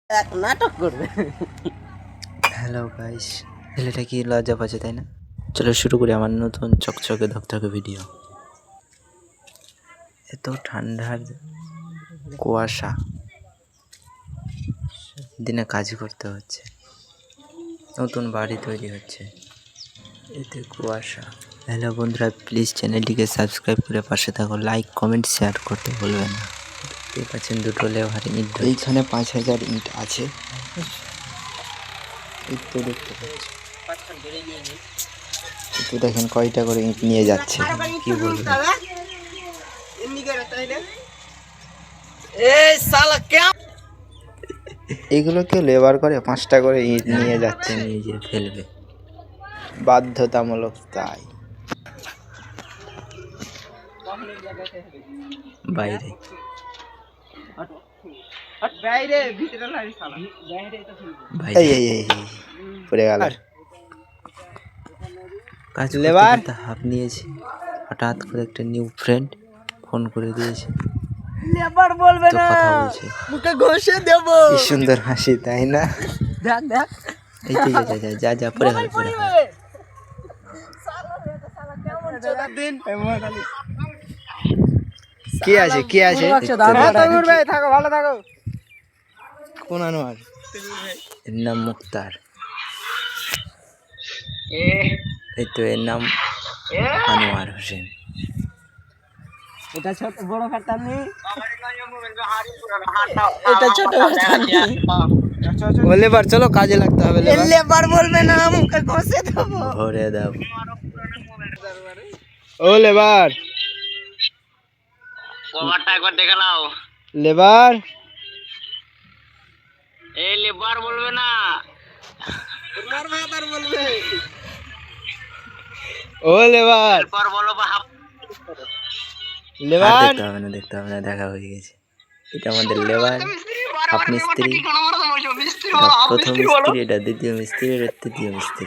এক নাটক করবে। হ্যালো গাইস, ছেলেটা কি লজ্জা পাচ্ছে তাই না? চলো শুরু করি আমার নতুন চকচকে ধকধকে ভিডিও। এত ঠান্ডার কুয়াশা, দিনে কাজ করতে হচ্ছে, নতুন বাড়ি তৈরি হচ্ছে, এতে কুয়াশা। হ্যালো বন্ধুরা, প্লিজ চ্যানেলটিকে সাবস্ক্রাইব করে পাশে থাকো, লাইক কমেন্ট শেয়ার করতে ভুলবেন না। দেখতে পাচ্ছেন দুটো লেবার ইট, এইখানে 5000 ইট আছে, এই তো দেখতে পাচ্ছি। তো দেখেন কয়টা করে ইট নিয়ে যাচ্ছে, কি বলবেন। এগুলো কেউ লেবার করে 5টা করে ইট নিয়ে যাচ্ছে, নিজে ফেলবে, বাধ্যতামূলক তাই। বাইরে পড়ে গেল। কাজ লেবার হাফ নিয়েছি, হঠাৎ করে একটা নিউ ফ্রেন্ড ফোন করে দিয়েছে, লেবার বলবে তো না, কথা বলছে, মুখে ঘষে দেব। কি সুন্দর হাসি তাই না? দেখ দেখ, এই তো যা যা পড়ে গেল, পড়ে গেল। কি আছে কি আছে? থাকো ভালো থাকো। কোন আনোয়ার? এর নাম মুক্তার। এই তো এর নাম আনোয়ার হোসেন। এটা ছোট বড় খাতা নেই, এটা ছোট খাতা নেই। ও লেবার, চলো কাজে লাগতে হবে। লেবার বলবে না, মুখে ঘষে দেব। ভরে দাও। ও লেবার, কভারটা একবার দেখে নাও। লেবার, এই লেবার বলবে না, ও লেবার, এরপর বলো বা লেবার। দেখতে হবে না, দেখা হয়ে গেছে। এটা আমাদের লেবার, হাফ মিস্ত্রি, প্রথম মিস্ত্রি, এটা দ্বিতীয় মিস্ত্রি, এটা তৃতীয় মিস্ত্রি।